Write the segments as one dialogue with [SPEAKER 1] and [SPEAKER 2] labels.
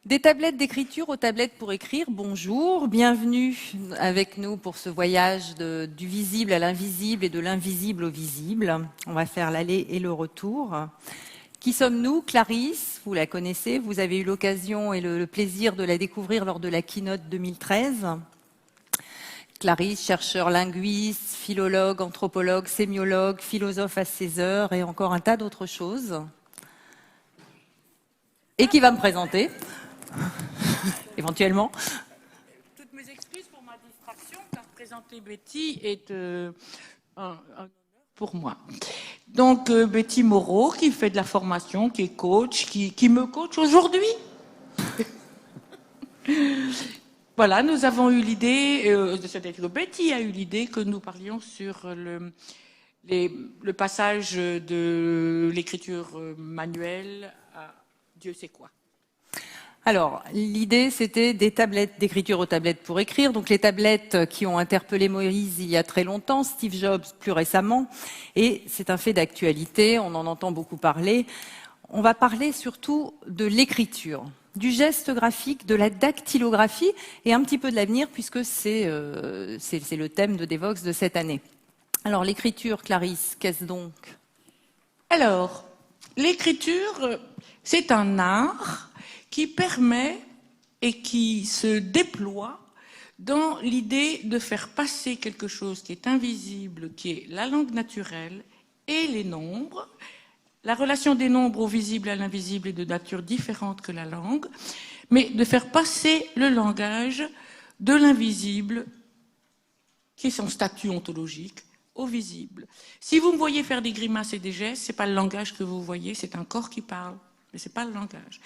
[SPEAKER 1] Des tablettes d'écriture aux tablettes pour écrire, bonjour, bienvenue avec nous pour ce voyage du visible à l'invisible et de l'invisible au visible. On va faire l'aller et le retour. Qui sommes-nous? Clarisse, vous la connaissez, vous avez eu l'occasion et le plaisir de la découvrir lors de la keynote 2013. Clarisse, chercheur linguiste, philologue, anthropologue, sémiologue, philosophe à 16 heures et encore un tas d'autres choses. Et qui va me présenter éventuellement.
[SPEAKER 2] Toutes mes excuses pour ma distraction, car présenter Betty est un honneur pour moi. Donc, Betty Moreau, qui fait de la formation, qui est coach, qui me coach aujourd'hui. Voilà, nous avons eu l'idée, c'est-à-dire que Betty a eu l'idée que nous parlions sur le passage de l'écriture manuelle à Dieu sait quoi.
[SPEAKER 1] Alors, l'idée, c'était des tablettes d'écriture aux tablettes pour écrire. Donc, les tablettes qui ont interpellé Moïse il y a très longtemps, Steve Jobs plus récemment. Et c'est un fait d'actualité, on en entend beaucoup parler. On va parler surtout de l'écriture, du geste graphique, de la dactylographie et un petit peu de l'avenir, puisque c'est le thème de Devox de cette année. Alors, l'écriture, Clarisse, qu'est-ce donc?
[SPEAKER 2] Alors, l'écriture, c'est un art qui permet et qui se déploie dans l'idée de faire passer quelque chose qui est invisible, qui est la langue naturelle et les nombres. La relation des nombres au visible et à l'invisible est de nature différente que la langue, mais de faire passer le langage de l'invisible, qui est son statut ontologique, au visible. Si vous me voyez faire des grimaces et des gestes, c'est pas le langage que vous voyez, c'est un corps qui parle. Mais ce n'est pas le langage.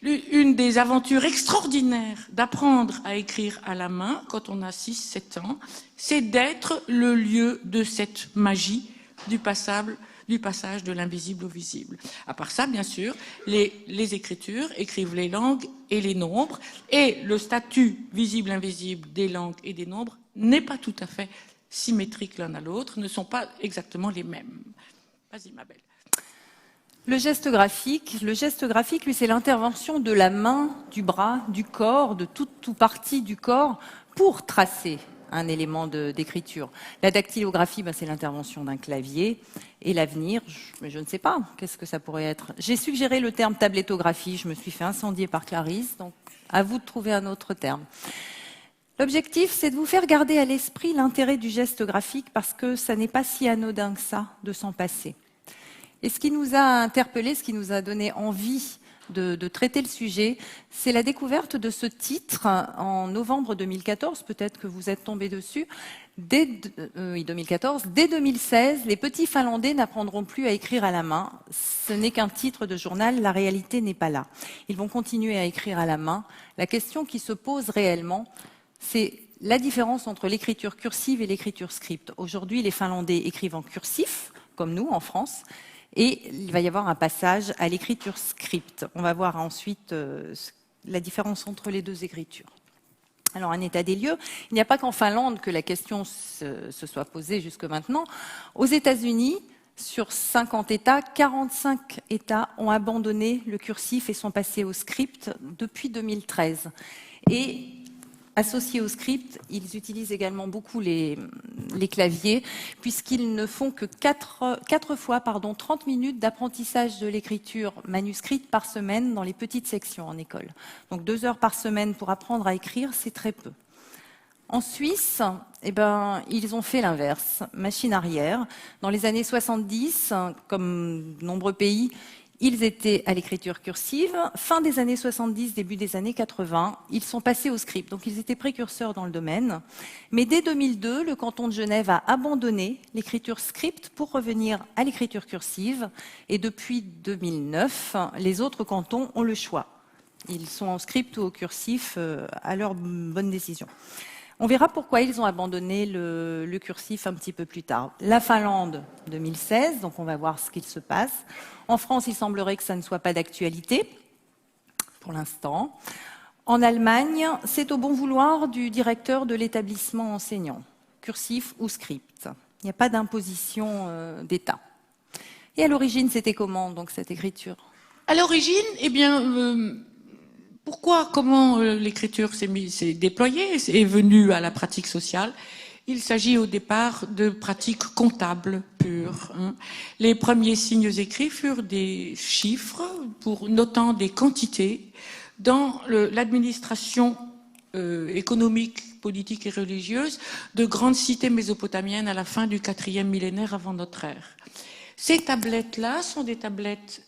[SPEAKER 2] Une des aventures extraordinaires d'apprendre à écrire à la main, quand on a 6-7 ans, c'est d'être le lieu de cette magie du passage de l'invisible au visible. À part ça, bien sûr, les écritures écrivent les langues et les nombres, et le statut visible-invisible des langues et des nombres n'est pas tout à fait symétriques l'un à l'autre, ne sont pas exactement les mêmes. Vas-y, ma belle.
[SPEAKER 1] Le geste graphique, lui, c'est l'intervention de la main, du bras, du corps, de toute partie du corps pour tracer un élément d'écriture. La dactylographie, c'est l'intervention d'un clavier. Et l'avenir, je ne sais pas, qu'est-ce que ça pourrait être? J'ai suggéré le terme tablettographie, je me suis fait incendier par Clarisse, donc à vous de trouver un autre terme. L'objectif, c'est de vous faire garder à l'esprit l'intérêt du geste graphique parce que ça n'est pas si anodin que ça de s'en passer. Et ce qui nous a interpellés, ce qui nous a donné envie de traiter le sujet, c'est la découverte de ce titre en novembre 2014, peut-être que vous êtes tombés dessus. Dès 2014, dès 2016, les petits Finlandais n'apprendront plus à écrire à la main. Ce n'est qu'un titre de journal, la réalité n'est pas là. Ils vont continuer à écrire à la main. La question qui se pose réellement, c'est la différence entre l'écriture cursive et l'écriture script. Aujourd'hui, les Finlandais écrivent en cursif, comme nous, en France. Et il va y avoir un passage à l'écriture script. On va voir ensuite la différence entre les deux écritures. Alors, un état des lieux. Il n'y a pas qu'en Finlande que la question se soit posée jusque maintenant. Aux États-Unis, sur 50 États, 45 États ont abandonné le cursif et sont passés au script depuis 2013. Et associés au script, ils utilisent également beaucoup les claviers, puisqu'ils ne font que 4 fois 30 minutes d'apprentissage de l'écriture manuscrite par semaine dans les petites sections en école. Donc 2 heures par semaine pour apprendre à écrire, c'est très peu. En Suisse, ils ont fait l'inverse, machine arrière. Dans les années 70, comme nombreux pays, ils étaient à l'écriture cursive. Fin des années 70, début des années 80, ils sont passés au script. Donc ils étaient précurseurs dans le domaine. Mais dès 2002, le canton de Genève a abandonné l'écriture script pour revenir à l'écriture cursive. Et depuis 2009, les autres cantons ont le choix. Ils sont en script ou au cursif à leur bonne décision. On verra pourquoi ils ont abandonné le cursif un petit peu plus tard. La Finlande, 2016, donc on va voir ce qu'il se passe. En France, il semblerait que ça ne soit pas d'actualité, pour l'instant. En Allemagne, c'est au bon vouloir du directeur de l'établissement enseignant, cursif ou script. Il n'y a pas d'imposition d'État. Et à l'origine, c'était comment, donc, cette écriture?
[SPEAKER 2] À l'origine, comment l'écriture s'est déployée, est venue à la pratique sociale? Il s'agit au départ de pratiques comptables pures. Les premiers signes écrits furent des chiffres notant des quantités dans l'administration économique, politique et religieuse de grandes cités mésopotamiennes à la fin du 4e millénaire avant notre ère. Ces tablettes-là sont des tablettes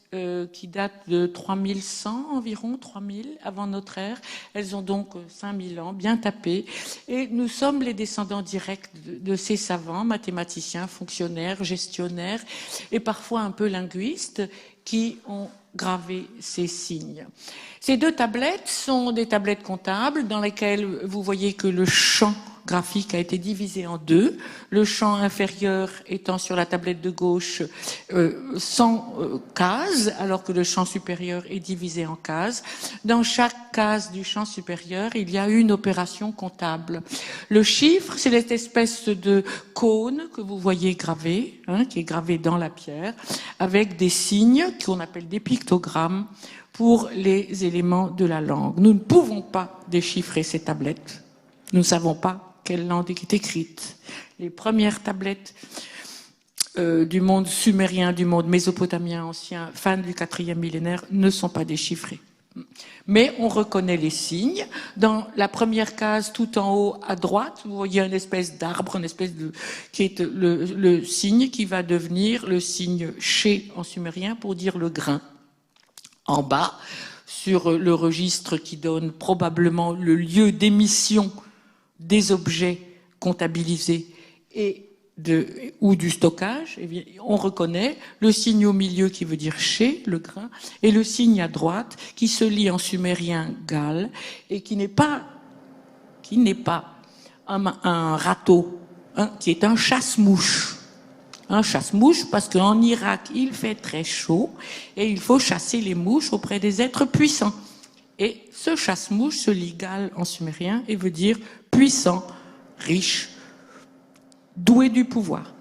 [SPEAKER 2] qui datent de 3100 environ, 3000 avant notre ère. Elles ont donc 5000 ans, bien tapées. Et nous sommes les descendants directs de ces savants, mathématiciens, fonctionnaires, gestionnaires et parfois un peu linguistes qui ont gravé ces signes. Ces deux tablettes sont des tablettes comptables dans lesquelles vous voyez que le champ graphique a été divisé en deux, le champ inférieur étant sur la tablette de gauche sans cases, alors que le champ supérieur est divisé en cases. Dans chaque case du champ supérieur, il y a une opération comptable. Le chiffre, c'est cette espèce de cône que vous voyez gravé, qui est gravé dans la pierre, avec des signes qu'on appelle des pictogrammes pour les éléments de la langue. Nous ne pouvons pas déchiffrer ces tablettes. Nous ne savons pas quelle langue est écrite. Les premières tablettes du monde sumérien, du monde mésopotamien ancien, fin du 4e millénaire, ne sont pas déchiffrées. Mais on reconnaît les signes. Dans la première case, tout en haut à droite, vous voyez une espèce d'arbre, qui est le signe qui va devenir le signe ché en sumérien pour dire le grain. En bas, sur le registre qui donne probablement le lieu d'émission des objets comptabilisés ou du stockage, on reconnaît le signe au milieu qui veut dire chez, le grain, et le signe à droite qui se lit en sumérien gal et qui n'est pas un râteau, qui est un chasse-mouche. Un chasse-mouche parce qu'en Irak, il fait très chaud et il faut chasser les mouches auprès des êtres puissants. Et ce chasse-mouche se lit gal en sumérien et veut dire puissant, riche, doué du pouvoir.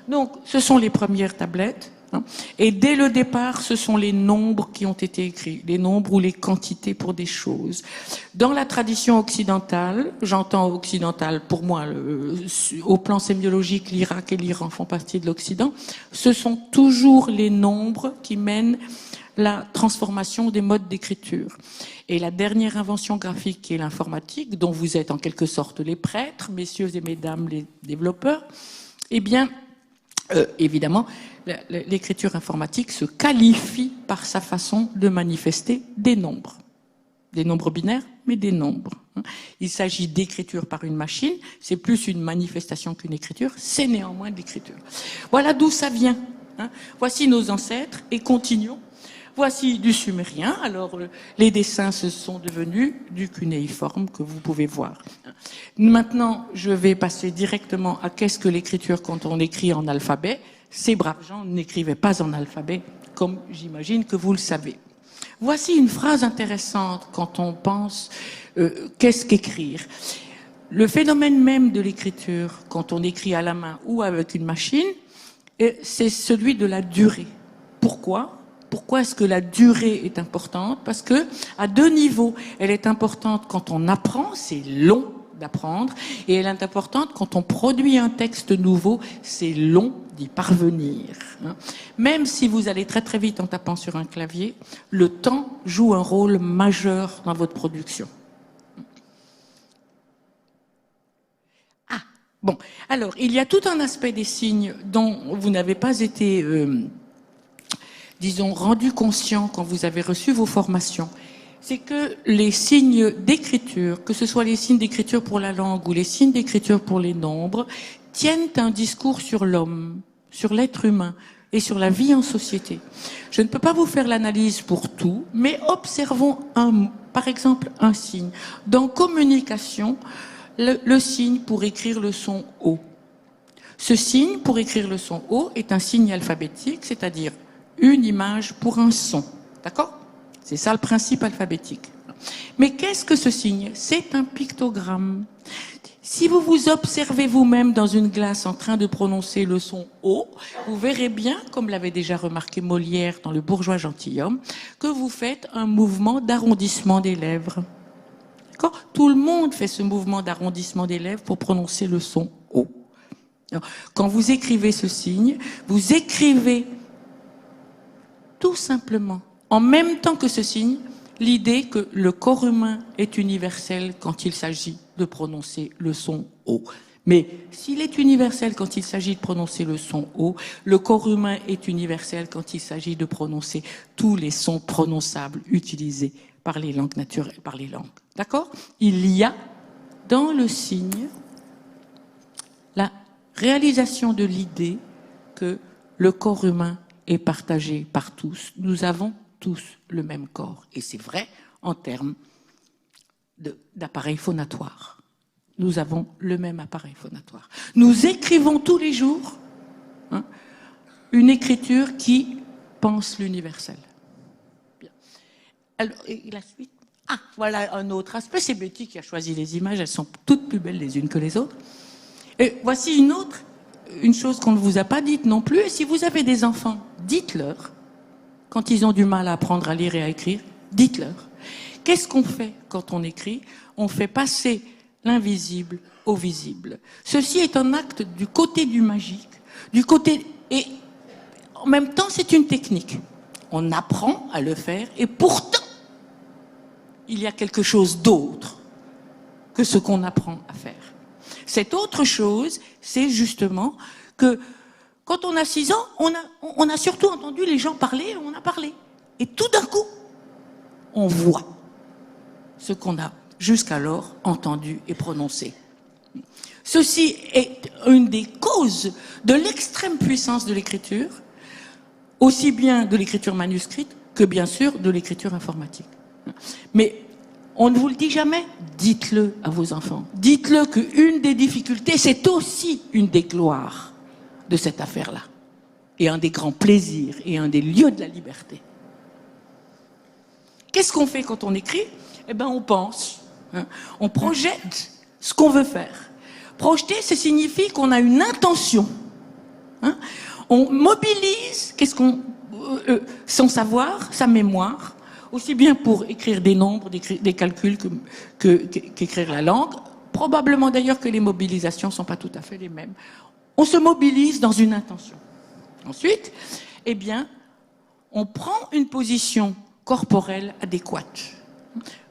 [SPEAKER 2] Donc, ce sont les premières tablettes. Et dès le départ, ce sont les nombres qui ont été écrits, les nombres ou les quantités pour des choses. Dans la tradition occidentale, j'entends occidentale, pour moi, au plan sémiologique, l'Irak et l'Iran font partie de l'Occident, ce sont toujours les nombres qui mènent la transformation des modes d'écriture. Et la dernière invention graphique qui est l'informatique, dont vous êtes en quelque sorte les prêtres, messieurs et mesdames les développeurs, eh bien, évidemment, l'écriture informatique se qualifie par sa façon de manifester des nombres. Des nombres binaires, mais des nombres. Il s'agit d'écriture par une machine, c'est plus une manifestation qu'une écriture, c'est néanmoins de l'écriture. Voilà d'où ça vient. Voici nos ancêtres, et continuons. Voici du sumérien. Alors, les dessins se sont devenus du cunéiforme que vous pouvez voir. Maintenant, je vais passer directement à qu'est-ce que l'écriture quand on écrit en alphabet. Ces braves gens n'écrivaient pas en alphabet, comme j'imagine que vous le savez. Voici une phrase intéressante quand on pense qu'est-ce qu'écrire. Le phénomène même de l'écriture, quand on écrit à la main ou avec une machine, c'est celui de la durée. Pourquoi ? Pourquoi est-ce que la durée est importante? Parce que, à deux niveaux, elle est importante quand on apprend, c'est long d'apprendre, et elle est importante quand on produit un texte nouveau, c'est long d'y parvenir. Même si vous allez très très vite en tapant sur un clavier, le temps joue un rôle majeur dans votre production. Bon, alors, il y a tout un aspect des signes dont vous n'avez pas été... disons, rendu conscient quand vous avez reçu vos formations, c'est que les signes d'écriture, que ce soit les signes d'écriture pour la langue ou les signes d'écriture pour les nombres, tiennent un discours sur l'homme, sur l'être humain et sur la vie en société. Je ne peux pas vous faire l'analyse pour tout, mais observons par exemple un signe. Dans communication, le signe pour écrire le son O. Ce signe pour écrire le son O est un signe alphabétique, c'est-à-dire une image pour un son. D'accord? C'est ça le principe alphabétique. Mais qu'est-ce que ce signe? C'est un pictogramme. Si vous vous observez vous-même dans une glace en train de prononcer le son O, vous verrez bien, comme l'avait déjà remarqué Molière dans Le Bourgeois gentilhomme, que vous faites un mouvement d'arrondissement des lèvres. D'accord ? Tout le monde fait ce mouvement d'arrondissement des lèvres pour prononcer le son O. Alors, quand vous écrivez ce signe, vous écrivez tout simplement, en même temps que ce signe, l'idée que le corps humain est universel quand il s'agit de prononcer le son O. Mais s'il est universel quand il s'agit de prononcer le son O, le corps humain est universel quand il s'agit de prononcer tous les sons prononçables utilisés par les langues naturelles, par les langues. D'accord ? Il y a dans le signe la réalisation de l'idée que le corps humain est partagé par tous. Nous avons tous le même corps. Et c'est vrai en termes d'appareil phonatoire. Nous avons le même appareil phonatoire. Nous écrivons tous les jours une écriture qui pense l'universel. Bien. Alors, et la suite. Ah, voilà un autre aspect. C'est Betty qui a choisi les images. Elles sont toutes plus belles les unes que les autres. Et voici une chose qu'on ne vous a pas dite non plus. Et si vous avez des enfants, dites-leur. Quand ils ont du mal à apprendre à lire et à écrire, dites-leur. Qu'est-ce qu'on fait quand on écrit ? On fait passer l'invisible au visible. Ceci est un acte du côté du magique, du côté... Et en même temps, c'est une technique. On apprend à le faire et pourtant, il y a quelque chose d'autre que ce qu'on apprend à faire. Cette autre chose, c'est justement que quand on a 6 ans, on a surtout entendu les gens parler, on a parlé. Et tout d'un coup, on voit ce qu'on a jusqu'alors entendu et prononcé. Ceci est une des causes de l'extrême puissance de l'écriture, aussi bien de l'écriture manuscrite que bien sûr de l'écriture informatique. Mais on ne vous le dit jamais, dites-le à vos enfants. Dites-le qu'une des difficultés, c'est aussi une des gloires de cette affaire-là. Et un des grands plaisirs et un des lieux de la liberté. Qu'est-ce qu'on fait quand on écrit ? Eh bien, on pense. On projette ce qu'on veut faire. Projeter, ça signifie qu'on a une intention. On mobilise son savoir, sa mémoire, aussi bien pour écrire des nombres, des calculs qu'écrire la langue. Probablement d'ailleurs que les mobilisations ne sont pas tout à fait les mêmes. On se mobilise dans une intention. Ensuite, eh bien, on prend une position corporelle adéquate.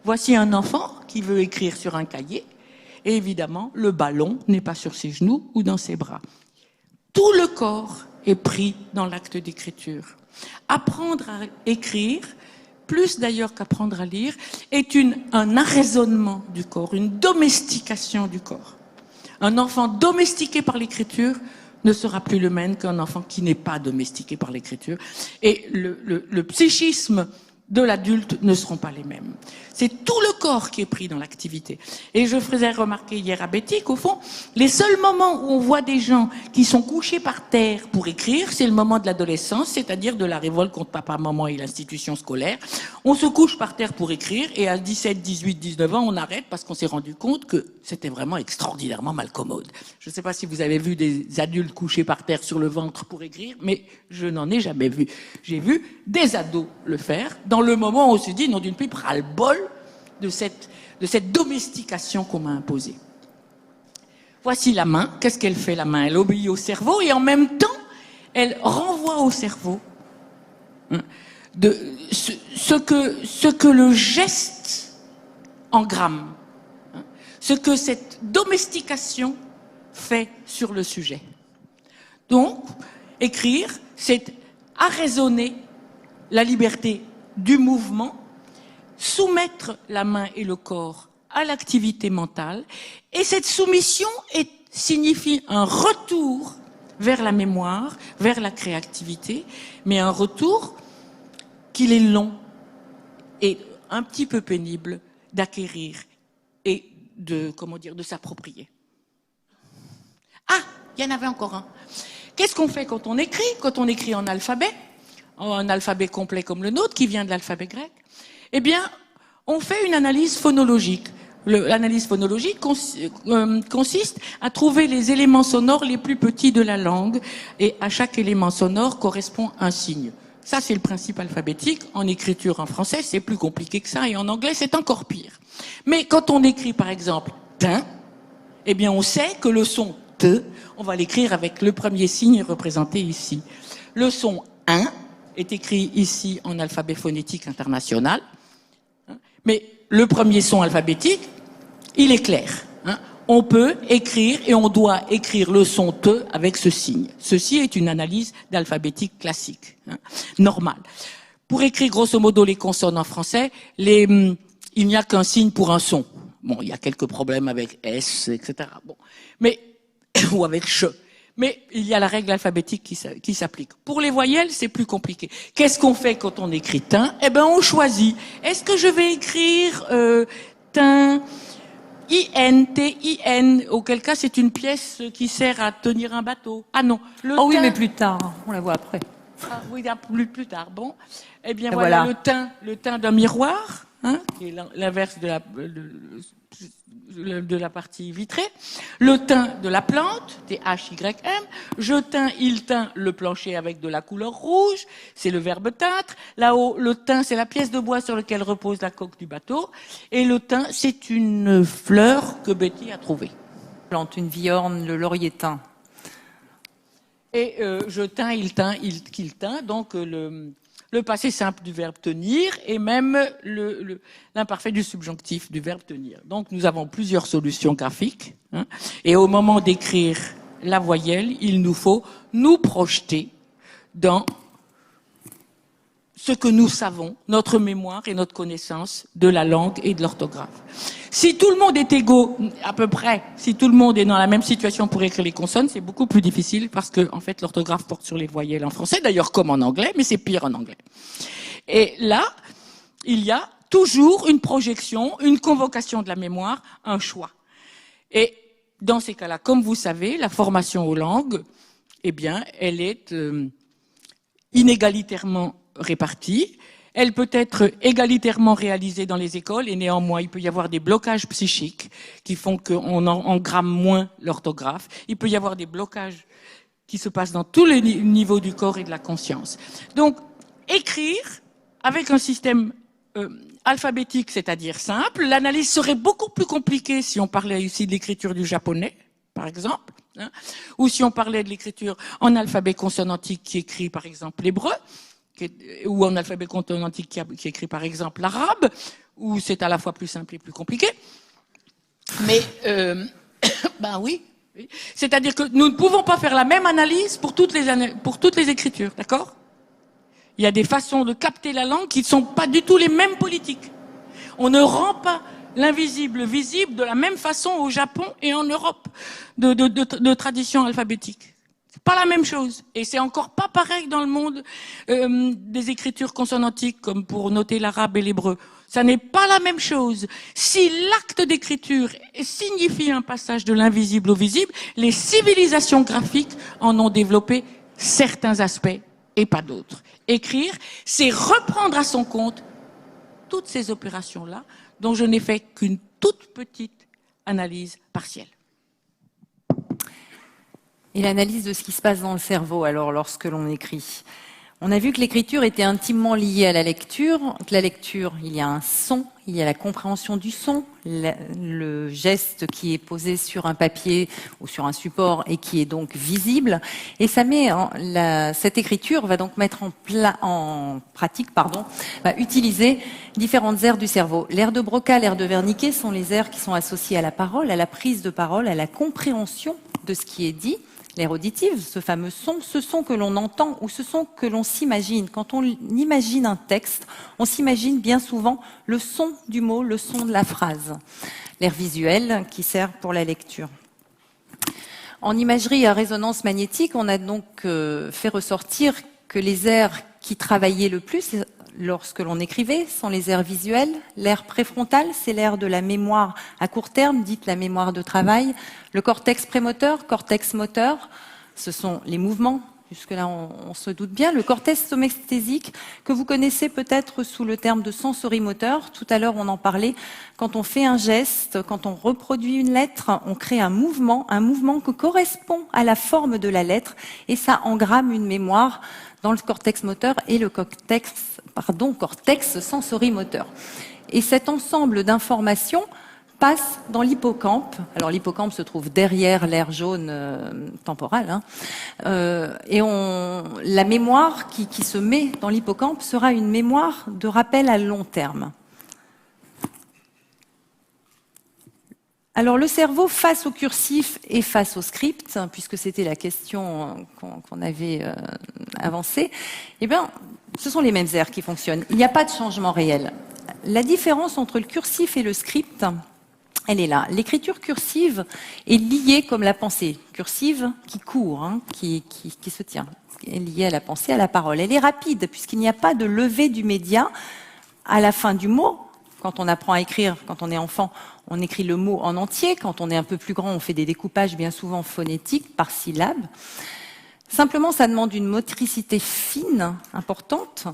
[SPEAKER 2] Voici un enfant qui veut écrire sur un cahier, et évidemment, le ballon n'est pas sur ses genoux ou dans ses bras. Tout le corps est pris dans l'acte d'écriture. Apprendre à écrire, plus d'ailleurs qu'apprendre à lire, est un arraisonnement du corps, une domestication du corps. Un enfant domestiqué par l'écriture ne sera plus le même qu'un enfant qui n'est pas domestiqué par l'écriture. Et le psychisme de l'adulte ne seront pas les mêmes. C'est tout le corps qui est pris dans l'activité. Et je faisais remarquer hier à Betty qu'au fond, les seuls moments où on voit des gens qui sont couchés par terre pour écrire, c'est le moment de l'adolescence, c'est-à-dire de la révolte contre papa, maman et l'institution scolaire. On se couche par terre pour écrire et à 17, 18, 19 ans, on arrête parce qu'on s'est rendu compte que c'était vraiment extraordinairement malcommode. Je ne sais pas si vous avez vu des adultes couchés par terre sur le ventre pour écrire, mais je n'en ai jamais vu. J'ai vu des ados le faire dans le moment où on se dit, non d'une pipe, ras-le-bol de cette domestication qu'on m'a imposée. Voici la main. Qu'est-ce qu'elle fait, la main ? Elle obéit au cerveau et en même temps, elle renvoie au cerveau ce que le geste engramme, ce que cette domestication fait sur le sujet. Donc, écrire, c'est arraisonner la liberté du mouvement, soumettre la main et le corps à l'activité mentale, et cette soumission signifie un retour vers la mémoire, vers la créativité, mais un retour qu'il est long et un petit peu pénible d'acquérir et de s'approprier. Ah, il y en avait encore un. Qu'est-ce qu'on fait quand on écrit ? Quand on écrit en alphabet, un alphabet complet comme le nôtre, qui vient de l'alphabet grec, eh bien, on fait une analyse phonologique. L'analyse phonologique consiste à trouver les éléments sonores les plus petits de la langue et à chaque élément sonore correspond un signe. Ça, c'est le principe alphabétique. En écriture en français, c'est plus compliqué que ça et en anglais, c'est encore pire. Mais quand on écrit, par exemple, tin, eh bien, on sait que le son te, on va l'écrire avec le premier signe représenté ici. Le son un est écrit ici en alphabet phonétique international. Mais le premier son alphabétique, il est clair. On peut écrire et on doit écrire le son te avec ce signe. Ceci est une analyse d'alphabétique classique, normale. Pour écrire grosso modo les consonnes en français, il n'y a qu'un signe pour un son. Bon, il y a quelques problèmes avec S, etc. Bon, mais ou avec ch. Mais il y a la règle alphabétique qui s'applique. Pour les voyelles, c'est plus compliqué. Qu'est-ce qu'on fait quand on écrit tin? Eh ben, on choisit. Est-ce que je vais écrire tin, I-N, T-I-N, auquel cas c'est une pièce qui sert à tenir un bateau? Ah non.
[SPEAKER 1] Oh oui, mais plus tard, on la voit après.
[SPEAKER 2] Ah oui, plus tard. Bon. Eh bien, voilà le teint d'un miroir, qui est l'inverse de la partie vitrée. Le teint de la plante, T-H-Y-M. Je teins, il teint le plancher avec de la couleur rouge. C'est le verbe teindre. Là-haut, le teint, c'est la pièce de bois sur laquelle repose la coque du bateau. Et le teint, c'est une fleur que Betty a trouvée.
[SPEAKER 1] Plante, une viorne, le laurier teint.
[SPEAKER 2] Et je teins, il teint, qu'il teint. Donc le passé simple du verbe tenir et même l'imparfait du subjonctif du verbe tenir. Donc nous avons plusieurs solutions graphiques. Et au moment d'écrire la voyelle, il nous faut nous projeter dans ce que nous savons, notre mémoire et notre connaissance de la langue et de l'orthographe. Si tout le monde est égaux, à peu près, si tout le monde est dans la même situation pour écrire les consonnes, c'est beaucoup plus difficile parce que, en fait, l'orthographe porte sur les voyelles en français, d'ailleurs comme en anglais, mais c'est pire en anglais. Et là, il y a toujours une projection, une convocation de la mémoire, un choix. Et dans ces cas-là, comme vous savez, la formation aux langues, eh bien, elle est inégalitairement répartie. Elle peut être égalitairement réalisée dans les écoles et néanmoins, il peut y avoir des blocages psychiques qui font qu'on engramme moins l'orthographe. Il peut y avoir des blocages qui se passent dans tous les niveaux du corps et de la conscience. Donc, écrire avec un système alphabétique, c'est-à-dire simple, l'analyse serait beaucoup plus compliquée si on parlait ici de l'écriture du japonais, par exemple, ou si on parlait de l'écriture en alphabet consonantique qui écrit, par exemple, l'hébreu, ou en alphabet consonantique qui écrit par exemple l'arabe, où c'est à la fois plus simple et plus compliqué. Mais, ben oui. C'est-à-dire que nous ne pouvons pas faire la même analyse pour toutes les écritures, d'accord? Il y a des façons de capter la langue qui ne sont pas du tout les mêmes politiques. On ne rend pas l'invisible visible de la même façon au Japon et en Europe de tradition alphabétique. C'est pas la même chose. Et c'est encore pas pareil dans le monde des écritures consonantiques, comme pour noter l'arabe et l'hébreu. Ça n'est pas la même chose. Si l'acte d'écriture signifie un passage de l'invisible au visible, les civilisations graphiques en ont développé certains aspects et pas d'autres. Écrire, c'est reprendre à son compte toutes ces opérations-là, dont je n'ai fait qu'une toute petite analyse partielle.
[SPEAKER 1] Et l'analyse de ce qui se passe dans le cerveau, alors, lorsque l'on écrit. On a vu que l'écriture était intimement liée à la lecture. Que la lecture, il y a un son, il y a la compréhension du son, le geste qui est posé sur un papier ou sur un support et qui est donc visible. Et ça met cette écriture va donc mettre en pratique, va utiliser différentes aires du cerveau. L'aire de Broca, l'aire de Wernicke sont les aires qui sont associées à la parole, à la prise de parole, à la compréhension de ce qui est dit. L'aire auditive, ce fameux son, ce son que l'on entend ou ce son que l'on s'imagine. Quand on imagine un texte, on s'imagine bien souvent le son du mot, le son de la phrase. L'aire visuelle qui sert pour la lecture. En imagerie à résonance magnétique, on a donc fait ressortir que les aires qui travaillaient le plus lorsque l'on écrivait sont les aires visuelles. L'aire préfrontale, c'est l'aire de la mémoire à court terme, dite la mémoire de travail. Le cortex prémoteur, cortex moteur, ce sont les mouvements, Jusque-là, on se doute bien. Le cortex somesthésique, que vous connaissez peut-être sous le terme de sensorimoteur. Tout à l'heure, on en parlait. Quand on fait un geste, quand on reproduit une lettre, on crée un mouvement qui correspond à la forme de la lettre, et ça engramme une mémoire dans le cortex moteur et le cortex sensorimoteur. Et cet ensemble d'informations passe dans l'hippocampe. Alors l'hippocampe se trouve derrière l'aire jaune temporale, et la mémoire qui se met dans l'hippocampe sera une mémoire de rappel à long terme. Alors le cerveau face au cursif et face au script, puisque c'était la question qu'on avait avancée, eh bien, ce sont les mêmes aires qui fonctionnent. Il n'y a pas de changement réel. La différence entre le cursif et le script, elle est là. L'écriture cursive est liée comme la pensée cursive qui court, qui se tient. Elle est liée à la pensée, à la parole. Elle est rapide puisqu'il n'y a pas de levée du média à la fin du mot. Quand on apprend à écrire, quand on est enfant, on écrit le mot en entier. Quand on est un peu plus grand, on fait des découpages bien souvent phonétiques par syllabes. Simplement, ça demande une motricité fine, importante.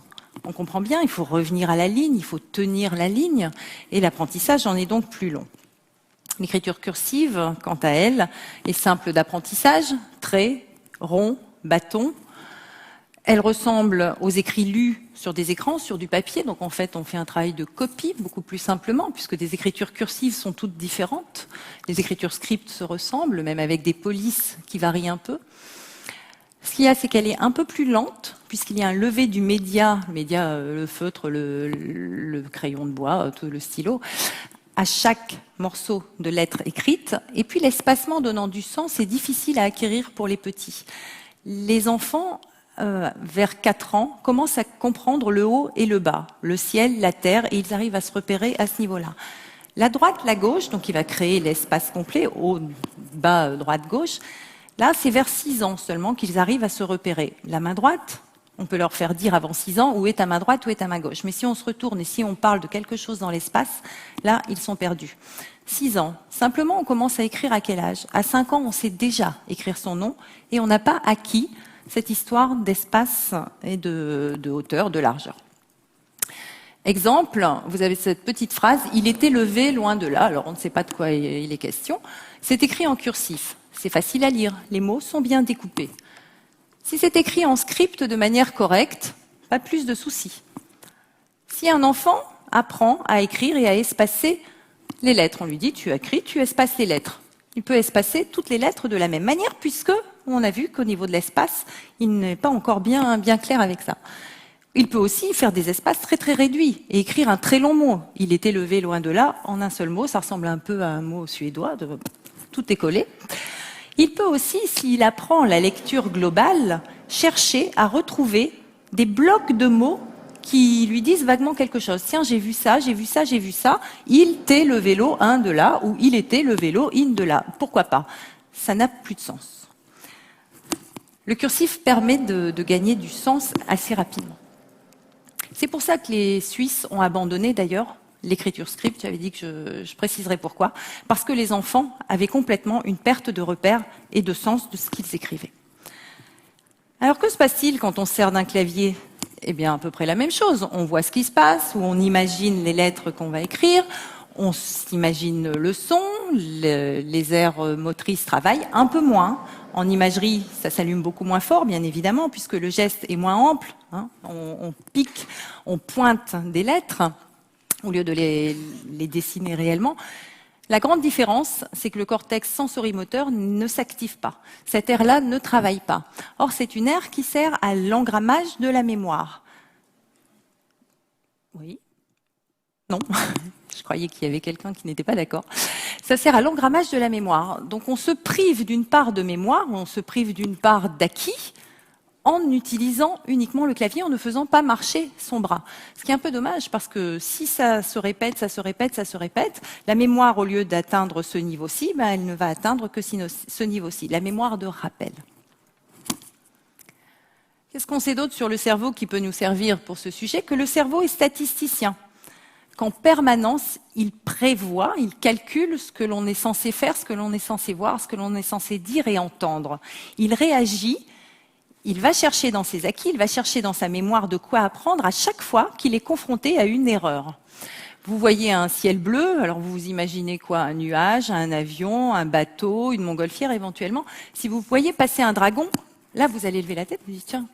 [SPEAKER 1] On comprend bien, il faut revenir à la ligne, il faut tenir la ligne, et l'apprentissage en est donc plus long. L'écriture cursive, quant à elle, est simple d'apprentissage, traits, ronds, bâtons. Elle ressemble aux écrits lus sur des écrans, sur du papier. Donc en fait, on fait un travail de copie beaucoup plus simplement, puisque des écritures cursives sont toutes différentes. Les écritures script se ressemblent, même avec des polices qui varient un peu. Ce qu'il y a, c'est qu'elle est un peu plus lente, puisqu'il y a un levé du média, le feutre, le crayon de bois, tout le stylo, à chaque morceau de lettre écrite. Et puis l'espacement donnant du sens est difficile à acquérir pour les petits. Les enfants, vers 4 ans, commencent à comprendre le haut et le bas, le ciel, la terre, et ils arrivent à se repérer à ce niveau-là. La droite, la gauche, donc il va créer l'espace complet, haut, bas, droite, gauche. Là, c'est vers 6 ans seulement qu'ils arrivent à se repérer. La main droite, on peut leur faire dire avant 6 ans où est ta main droite, où est ta main gauche. Mais si on se retourne et si on parle de quelque chose dans l'espace, là, ils sont perdus. 6 ans. Simplement, on commence à écrire à quel âge? À 5 ans, on sait déjà écrire son nom et on n'a pas acquis cette histoire d'espace et de hauteur, de largeur. Exemple, vous avez cette petite phrase « Il était levé loin de là ». Alors, on ne sait pas de quoi il est question. C'est écrit en cursif. C'est facile à lire. Les mots sont bien découpés. Si c'est écrit en script de manière correcte, pas plus de soucis. Si un enfant apprend à écrire et à espacer les lettres, on lui dit « tu écris, tu espaces les lettres ». Il peut espacer toutes les lettres de la même manière puisque on a vu qu'au niveau de l'espace, il n'est pas encore bien clair avec ça. Il peut aussi faire des espaces très très réduits et écrire un très long mot. Il était levé loin de là en un seul mot, ça ressemble un peu à un mot suédois, tout est collé. Il peut aussi, s'il apprend la lecture globale, chercher à retrouver des blocs de mots qui lui disent vaguement quelque chose. Tiens, j'ai vu ça, j'ai vu ça, j'ai vu ça. Il était le vélo un de là, ou il était le vélo in de là. Pourquoi pas? Ça n'a plus de sens. Le cursif permet de gagner du sens assez rapidement. C'est pour ça que les Suisses ont abandonné d'ailleurs l'écriture script, j'avais dit que je préciserai pourquoi, parce que les enfants avaient complètement une perte de repère et de sens de ce qu'ils écrivaient. Alors que se passe-t-il quand on se sert d'un clavier? Eh bien, à peu près la même chose. On voit ce qui se passe, ou on imagine les lettres qu'on va écrire, on s'imagine le son, les aires motrices travaillent un peu moins. En imagerie, ça s'allume beaucoup moins fort, bien évidemment, puisque le geste est moins ample. On pique, on pointe des lettres au lieu de les dessiner réellement. La grande différence, c'est que le cortex sensorimoteur ne s'active pas. Cette aire-là ne travaille pas. Or, c'est une aire qui sert à l'engrammage de la mémoire. Oui? Non? Je croyais qu'il y avait quelqu'un qui n'était pas d'accord. Ça sert à l'engrammage de la mémoire. Donc, on se prive d'une part de mémoire, on se prive d'une part d'acquis, en utilisant uniquement le clavier, en ne faisant pas marcher son bras. Ce qui est un peu dommage, parce que si ça se répète, ça se répète, ça se répète, la mémoire, au lieu d'atteindre ce niveau-ci, elle ne va atteindre que ce niveau-ci, la mémoire de rappel. Qu'est-ce qu'on sait d'autre sur le cerveau qui peut nous servir pour ce sujet? Que le cerveau est statisticien, qu'en permanence, il prévoit, il calcule ce que l'on est censé faire, ce que l'on est censé voir, ce que l'on est censé dire et entendre. Il réagit. il va chercher dans ses acquis, il va chercher dans sa mémoire de quoi apprendre à chaque fois qu'il est confronté à une erreur. Vous voyez un ciel bleu, alors vous vous imaginez quoi? Un nuage, un avion, un bateau, une montgolfière éventuellement. Si vous voyez passer un dragon, là vous allez lever la tête, vous dites tiens,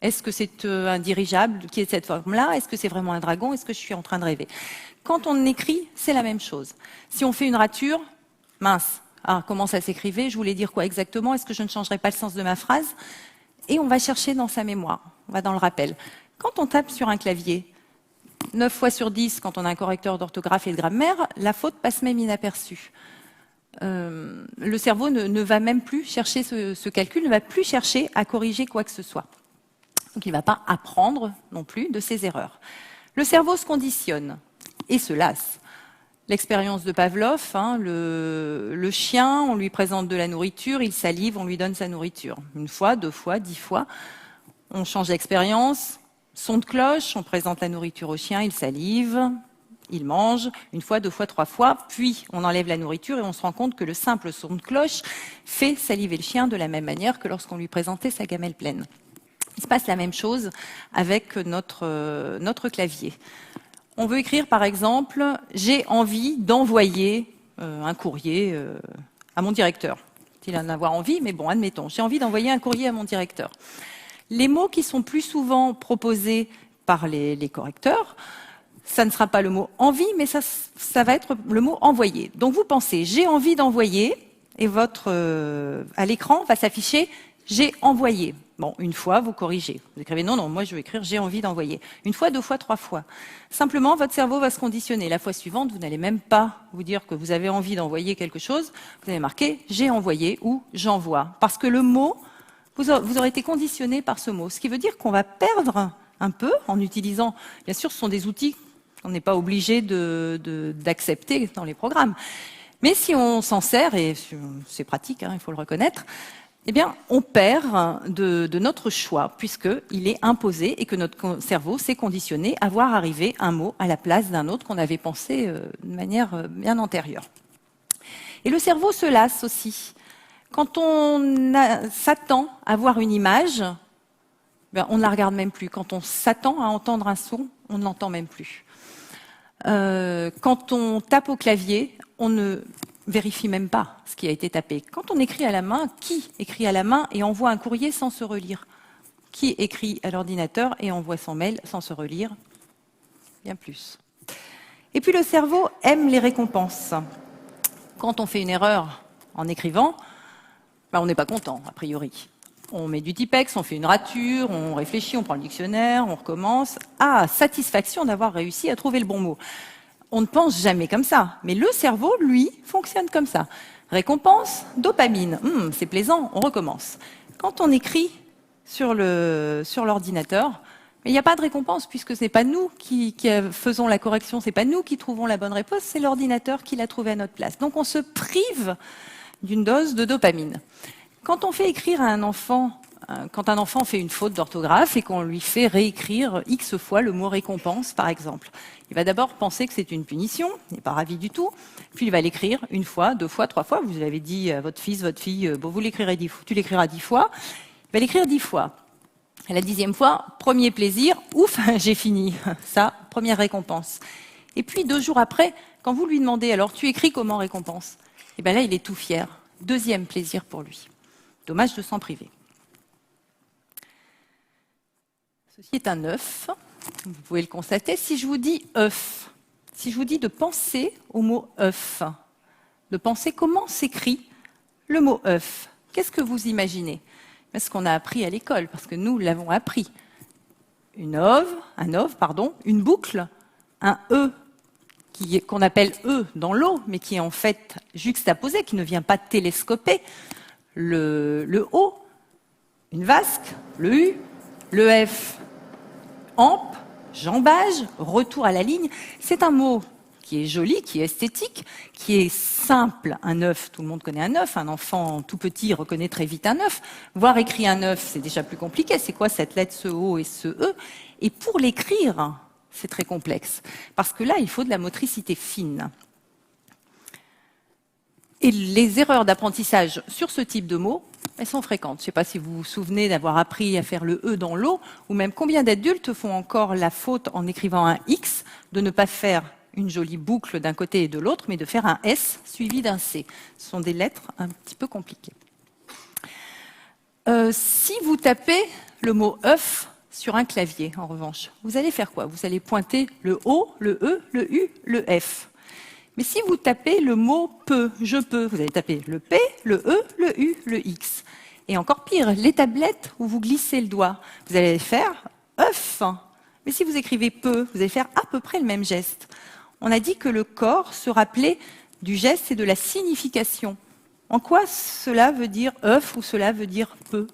[SPEAKER 1] est-ce que c'est un dirigeable qui est de cette forme-là? Est-ce que c'est vraiment un dragon? Est-ce que je suis en train de rêver? Quand on écrit, c'est la même chose. Si on fait une rature, mince, comment ça s'écrivait? Je voulais dire quoi exactement? Est-ce que je ne changerai pas le sens de ma phrase? Et on va chercher dans sa mémoire, on va dans le rappel. Quand on tape sur un clavier, 9 fois sur 10, quand on a un correcteur d'orthographe et de grammaire, la faute passe même inaperçue. Le cerveau ne va même plus chercher ce calcul, ne va plus chercher à corriger quoi que ce soit. Donc il ne va pas apprendre non plus de ses erreurs. Le cerveau se conditionne et se lasse. L'expérience de Pavlov, le chien, on lui présente de la nourriture, il salive, on lui donne sa nourriture. 1 fois, 2 fois, 10 fois, on change d'expérience. Son de cloche, on présente la nourriture au chien, il salive, il mange, 1 fois, 2 fois, 3 fois, puis on enlève la nourriture et on se rend compte que le simple son de cloche fait saliver le chien de la même manière que lorsqu'on lui présentait sa gamelle pleine. Il se passe la même chose avec notre clavier. On veut écrire par exemple « j'ai envie d'envoyer un courrier à mon directeur ». Il en avoir envie, mais bon, admettons, j'ai envie d'envoyer un courrier à mon directeur. Les mots qui sont plus souvent proposés par les correcteurs, ça ne sera pas le mot « envie », mais ça va être le mot « envoyer ». Donc vous pensez « j'ai envie d'envoyer » et à l'écran va s'afficher « j'ai envoyé ». Bon, 1 fois, vous corrigez. Vous écrivez « non, moi je veux écrire « j'ai envie d'envoyer ». 1 fois, 2 fois, 3 fois. Simplement, votre cerveau va se conditionner. La fois suivante, vous n'allez même pas vous dire que vous avez envie d'envoyer quelque chose. Vous allez marquer « j'ai envoyé » ou « j'envoie ». Parce que le mot... Vous aurez été conditionné par ce mot, ce qui veut dire qu'on va perdre un peu en utilisant, bien sûr, ce sont des outils qu'on n'est pas obligé d'accepter dans les programmes. Mais si on s'en sert, et c'est pratique, il faut le reconnaître, eh bien, on perd de notre choix, puisqu'il est imposé et que notre cerveau s'est conditionné à voir arriver un mot à la place d'un autre qu'on avait pensé de manière bien antérieure. Et le cerveau se lasse aussi. Quand on s'attend à voir une image, on ne la regarde même plus. Quand on s'attend à entendre un son, on ne l'entend même plus. Quand on tape au clavier, on ne vérifie même pas ce qui a été tapé. Quand on écrit à la main, qui écrit à la main et envoie un courrier sans se relire? Qui écrit à l'ordinateur et envoie son mail sans se relire? Bien plus. Et puis le cerveau aime les récompenses. Quand on fait une erreur en écrivant, on n'est pas content, a priori. On met du typex, on fait une rature, on réfléchit, on prend le dictionnaire, on recommence. Satisfaction d'avoir réussi à trouver le bon mot. On ne pense jamais comme ça, mais le cerveau, lui, fonctionne comme ça. Récompense, dopamine, c'est plaisant, on recommence. Quand on écrit sur l'ordinateur, il n'y a pas de récompense, puisque ce n'est pas nous qui faisons la correction, ce n'est pas nous qui trouvons la bonne réponse, c'est l'ordinateur qui l'a trouvée à notre place. Donc on se prive d'une dose de dopamine. Quand on fait écrire à un enfant, quand un enfant fait une faute d'orthographe et qu'on lui fait réécrire X fois le mot récompense, par exemple, il va d'abord penser que c'est une punition, il n'est pas ravi du tout, puis il va l'écrire 1 fois, 2 fois, 3 fois, vous avez dit à votre fils, votre fille, vous l'écrirez 10 fois, tu l'écriras 10 fois, il va l'écrire 10 fois. À la 10e fois, premier plaisir, ouf, j'ai fini, ça, première récompense. Et puis 2 jours après, quand vous lui demandez, alors tu écris comment récompense? Et bien là, il est tout fier. 2e plaisir pour lui. Dommage de s'en priver. Ceci est un œuf. Vous pouvez le constater. Si je vous dis œuf, si je vous dis de penser au mot œuf, de penser comment s'écrit le mot œuf, qu'est-ce que vous imaginez? Ce qu'on a appris à l'école, parce que nous l'avons appris. Une boucle, un E, qu'on appelle E dans l'eau, mais qui est en fait juxtaposé, qui ne vient pas télescoper, le O, une vasque, le U, le F, ampe, jambage, retour à la ligne. C'est un mot qui est joli, qui est esthétique, qui est simple. Un œuf, tout le monde connaît un œuf, un enfant tout petit reconnaît très vite un œuf. Voir écrit un œuf, c'est déjà plus compliqué. C'est quoi cette lettre, ce O et ce E? Et pour l'écrire, c'est très complexe, parce que là, il faut de la motricité fine. Et les erreurs d'apprentissage sur ce type de mots elles sont fréquentes. Je ne sais pas si vous vous souvenez d'avoir appris à faire le E dans l'eau, ou même combien d'adultes font encore la faute en écrivant un X, de ne pas faire une jolie boucle d'un côté et de l'autre, mais de faire un S suivi d'un C. Ce sont des lettres un petit peu compliquées. Si vous tapez le mot œuf sur un clavier, en revanche, vous allez faire quoi? Vous allez pointer le O, le E, le U, le F. Mais si vous tapez le mot peux, je peux, vous allez taper le P, le E, le U, le X. Et encore pire, les tablettes où vous glissez le doigt, vous allez faire œuf. Mais si vous écrivez peu, vous allez faire à peu près le même geste. On a dit que le corps se rappelait du geste et de la signification. En quoi cela veut dire œuf ou cela veut dire peu?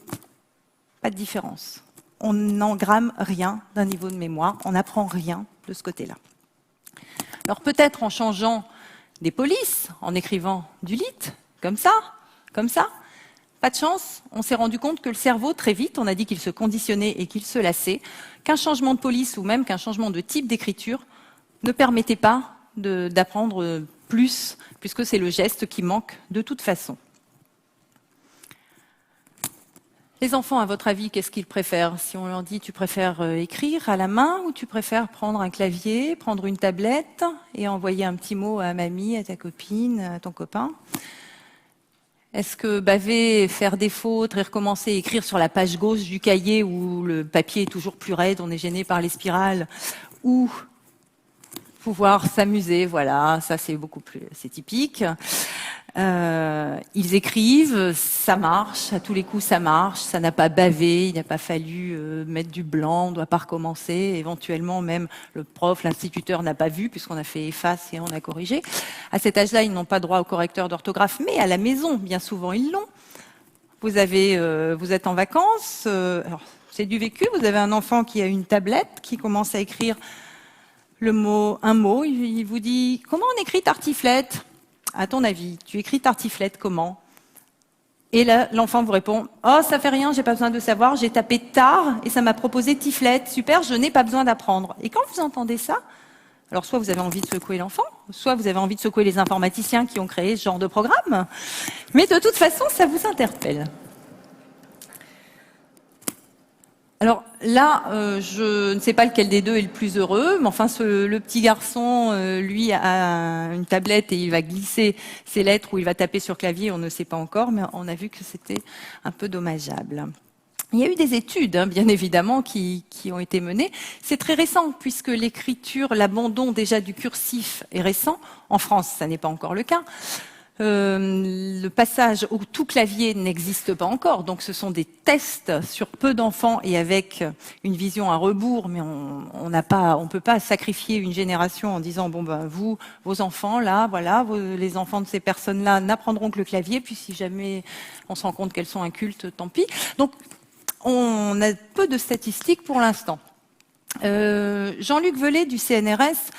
[SPEAKER 1] Pas de différence. On n'engramme rien d'un niveau de mémoire, on n'apprend rien de ce côté-là. Alors peut-être en changeant des polices, en écrivant du lit, comme ça, pas de chance, on s'est rendu compte que le cerveau, très vite, on a dit qu'il se conditionnait et qu'il se lassait, qu'un changement de police ou même qu'un changement de type d'écriture ne permettait pas d'apprendre plus, puisque c'est le geste qui manque de toute façon. Les enfants, à votre avis, qu'est-ce qu'ils préfèrent? Si on leur dit tu préfères écrire à la main ou tu préfères prendre un clavier, prendre une tablette et envoyer un petit mot à mamie, à ta copine, à ton copain? Est-ce que baver, faire des fautes et recommencer à écrire sur la page gauche du cahier où le papier est toujours plus raide, on est gêné par les spirales, ou pouvoir s'amuser, voilà, ça c'est beaucoup plus, c'est typique. Ils écrivent, ça marche, à tous les coups ça marche, ça n'a pas bavé, il n'a pas fallu mettre du blanc, on ne doit pas recommencer, éventuellement même le prof, l'instituteur n'a pas vu puisqu'on a fait efface et on a corrigé. À cet âge-là, ils n'ont pas droit au correcteur d'orthographe, mais à la maison, bien souvent, ils l'ont. Vous êtes en vacances, alors, c'est du vécu, vous avez un enfant qui a une tablette, qui commence à écrire un mot, il vous dit « Comment on écrit tartiflette ?» À ton avis, tu écris tartiflette comment? Et là, l'enfant vous répond « Oh, ça fait rien, j'ai pas besoin de savoir, j'ai tapé tar et ça m'a proposé tiflette, super, je n'ai pas besoin d'apprendre. » Et quand vous entendez ça, alors soit vous avez envie de secouer l'enfant, soit vous avez envie de secouer les informaticiens qui ont créé ce genre de programme, mais de toute façon, ça vous interpelle. Alors là, je ne sais pas lequel des deux est le plus heureux, mais enfin le petit garçon, lui, a une tablette et il va glisser ses lettres ou il va taper sur clavier, on ne sait pas encore, mais on a vu que c'était un peu dommageable. Il y a eu des études, bien évidemment, qui ont été menées. C'est très récent, puisque l'écriture, l'abandon déjà du cursif est récent. En France, ça n'est pas encore le cas. Le passage au tout clavier n'existe pas encore, donc ce sont des tests sur peu d'enfants et avec une vision à rebours, mais on peut pas sacrifier une génération en disant bon ben vous, vos enfants là, voilà, les enfants de ces personnes-là n'apprendront que le clavier, puis si jamais on se rend compte qu'elles sont incultes, tant pis. Donc on a peu de statistiques pour l'instant. Jean-Luc Velay du CNRS,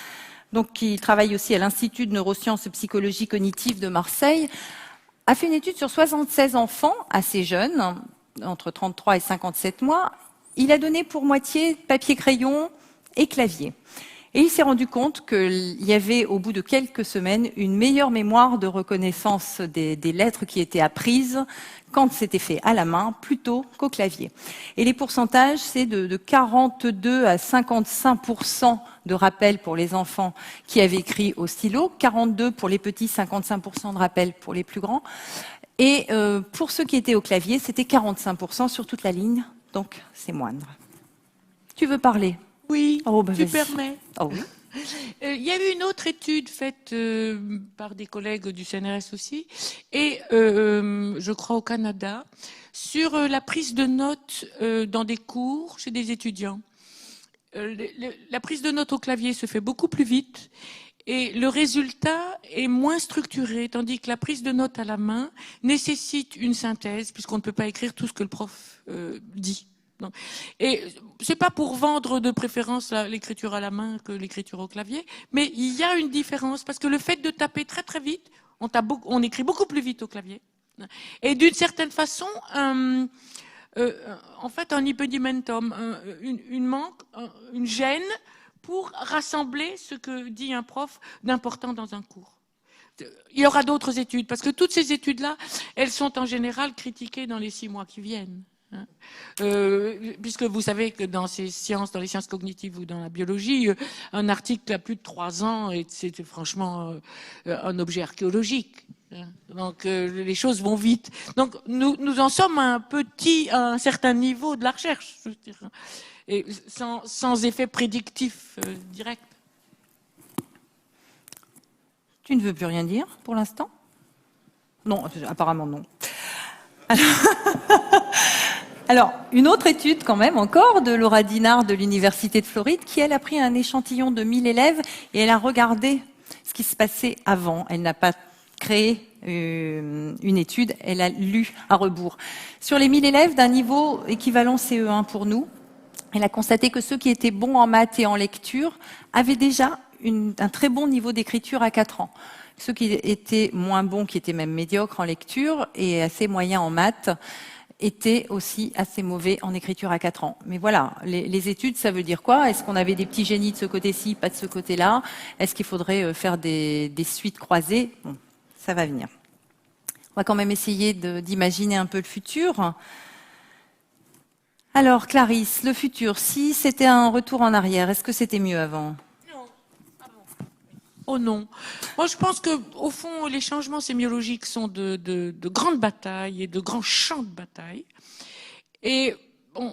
[SPEAKER 1] donc qui travaille aussi à l'Institut de neurosciences et psychologie cognitive de Marseille, a fait une étude sur 76 enfants assez jeunes, entre 33 et 57 mois. Il a donné pour moitié papier-crayon et clavier. Et il s'est rendu compte qu'il y avait, au bout de quelques semaines, une meilleure mémoire de reconnaissance des lettres qui étaient apprises quand c'était fait à la main, plutôt qu'au clavier. Et les pourcentages, c'est de 42 à 55% de rappel pour les enfants qui avaient écrit au stylo, 42 pour les petits, 55% de rappel pour les plus grands. Et pour ceux qui étaient au clavier, c'était 45% sur toute la ligne, donc c'est moindre. Tu veux parler?
[SPEAKER 2] Oui,
[SPEAKER 1] oh, bah,
[SPEAKER 2] tu permets.
[SPEAKER 1] Oh oui.
[SPEAKER 2] Il y a eu une autre étude faite par des collègues du CNRS aussi, et je crois au Canada, sur la prise de notes dans des cours chez des étudiants. La prise de notes au clavier se fait beaucoup plus vite et le résultat est moins structuré, tandis que la prise de notes à la main nécessite une synthèse, puisqu'on ne peut pas écrire tout ce que le prof dit. Non. Et c'est pas pour vendre de préférence l'écriture à la main que l'écriture au clavier, mais il y a une différence parce que le fait de taper très très vite, on écrit beaucoup plus vite au clavier. Et d'une certaine façon, en fait, un impedimentum, une gêne pour rassembler ce que dit un prof d'important dans un cours. Il y aura d'autres études, parce que toutes ces études-là, elles sont en général critiquées dans les 6 mois qui viennent. Puisque vous savez que dans ces sciences, dans les sciences cognitives ou dans la biologie, un article à plus de 3 ans, c'est franchement un objet archéologique. Donc les choses vont vite. Donc nous en sommes à un certain niveau de la recherche, je veux dire, et sans effet prédictif direct.
[SPEAKER 1] Tu ne veux plus rien dire pour l'instant? Non, apparemment non. Alors, une autre étude quand même encore de Laura Dinard de l'Université de Floride qui, elle, a pris un échantillon de 1000 élèves et elle a regardé ce qui se passait avant. Elle n'a pas créé une étude, elle a lu à rebours. Sur les 1000 élèves d'un niveau équivalent CE1 pour nous, elle a constaté que ceux qui étaient bons en maths et en lecture avaient déjà un très bon niveau d'écriture à 4 ans. Ceux qui étaient moins bons, qui étaient même médiocres en lecture et assez moyens en maths, étaient aussi assez mauvais en écriture à 4 ans. Mais voilà, les études, ça veut dire quoi? Est-ce qu'on avait des petits génies de ce côté-ci, pas de ce côté-là? Est-ce qu'il faudrait faire des suites croisées? Bon, ça va venir. On va quand même essayer d'imaginer un peu le futur. Alors, Clarisse, le futur, si c'était un retour en arrière, est-ce que c'était mieux avant?
[SPEAKER 2] Oh non. Moi, je pense que, au fond, les changements sémiologiques sont de grandes batailles et de grands champs de bataille. Et bon,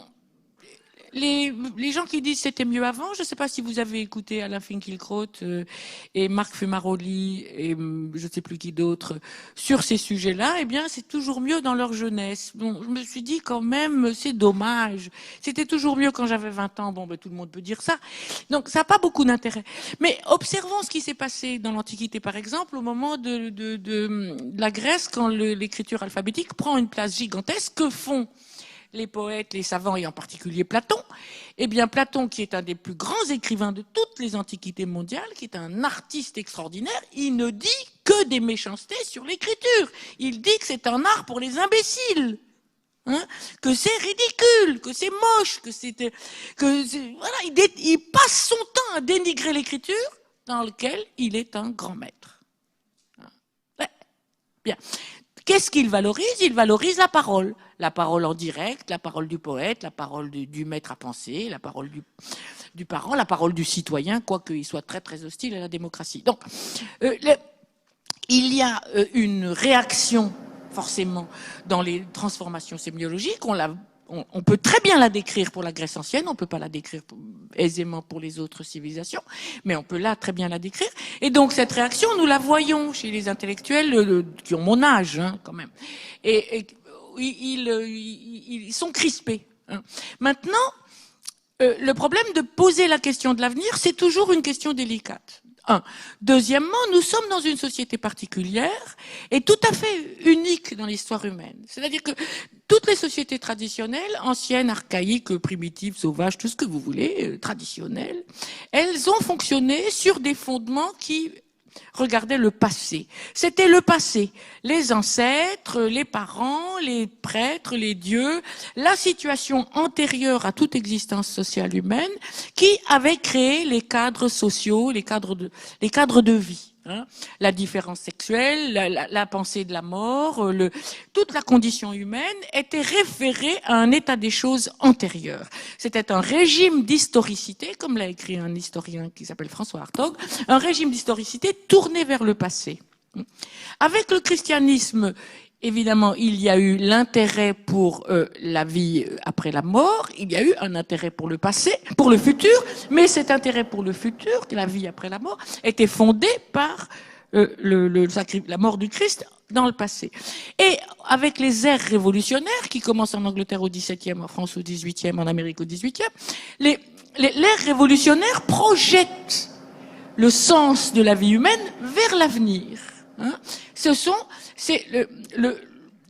[SPEAKER 2] les gens qui disent c'était mieux avant, je ne sais pas si vous avez écouté Alain Finkielkraut et Marc Fumaroli et je ne sais plus qui d'autre sur ces sujets-là, eh bien c'est toujours mieux dans leur jeunesse. Bon, je me suis dit quand même, c'est dommage. C'était toujours mieux quand j'avais 20 ans. Bon, ben, tout le monde peut dire ça. Donc ça n'a pas beaucoup d'intérêt. Mais observons ce qui s'est passé dans l'Antiquité, par exemple, au moment de la Grèce, quand l'écriture alphabétique prend une place gigantesque. Que font les poètes, les savants, et en particulier Platon? Eh bien, Platon, qui est un des plus grands écrivains de toutes les antiquités mondiales, qui est un artiste extraordinaire, il ne dit que des méchancetés sur l'écriture. Il dit que c'est un art pour les imbéciles. Hein, que c'est ridicule, que c'est moche, voilà, il passe son temps à dénigrer l'écriture dans lequel il est un grand maître. Ouais. Bien. Qu'est-ce qu'il valorise? Il valorise la parole en direct, la parole du poète, la parole du maître à penser, la parole du parent, la parole du citoyen, quoique il soit très très hostile à la démocratie. Donc, il y a une réaction forcément dans les transformations sémiologiques. On peut très bien la décrire pour la Grèce ancienne, on ne peut pas la décrire aisément pour les autres civilisations, mais on peut là très bien la décrire. Et donc cette réaction, nous la voyons chez les intellectuels qui ont mon âge, hein, quand même. Et ils sont crispés. Hein. Maintenant, le problème de poser la question de l'avenir, c'est toujours une question délicate. Deuxièmement, nous sommes dans une société particulière et tout à fait unique dans l'histoire humaine. C'est-à-dire que toutes les sociétés traditionnelles, anciennes, archaïques, primitives, sauvages, tout ce que vous voulez, traditionnelles, elles ont fonctionné sur des fondements qui regardaient le passé. C'était le passé. Les ancêtres, les parents, les prêtres, les dieux, la situation antérieure à toute existence sociale humaine qui avait créé les cadres sociaux, les cadres de vie. Hein, la différence sexuelle, la pensée de la mort, toute la condition humaine était référée à un état des choses antérieur. C'était un régime d'historicité, comme l'a écrit un historien qui s'appelle François Hartog, un régime d'historicité tourné vers le passé. Avec le christianisme, évidemment, il y a eu l'intérêt pour la vie après la mort, il y a eu un intérêt pour le passé, pour le futur, mais cet intérêt pour le futur, la vie après la mort, était fondé par la mort du Christ dans le passé. Et avec les ères révolutionnaires, qui commencent en Angleterre au XVIIe, en France au XVIIIe, en Amérique au XVIIIe, l'ère révolutionnaire projette le sens de la vie humaine vers l'avenir. Hein,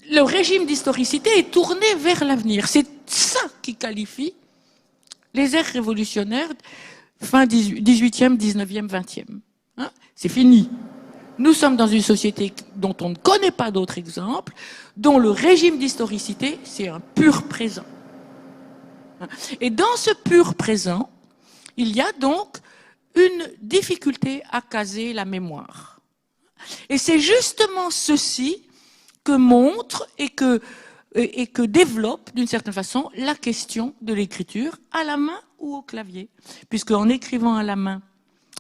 [SPEAKER 2] le régime d'historicité est tourné vers l'avenir. C'est ça qui qualifie les ères révolutionnaires fin 18e, 19e, 20e. Hein, c'est fini. Nous sommes dans une société dont on ne connaît pas d'autres exemples, dont le régime d'historicité, c'est un pur présent. Et dans ce pur présent, il y a donc une difficulté à caser la mémoire. Et c'est justement ceci que montre et que développe d'une certaine façon la question de l'écriture à la main ou au clavier. Puisque en écrivant à la main,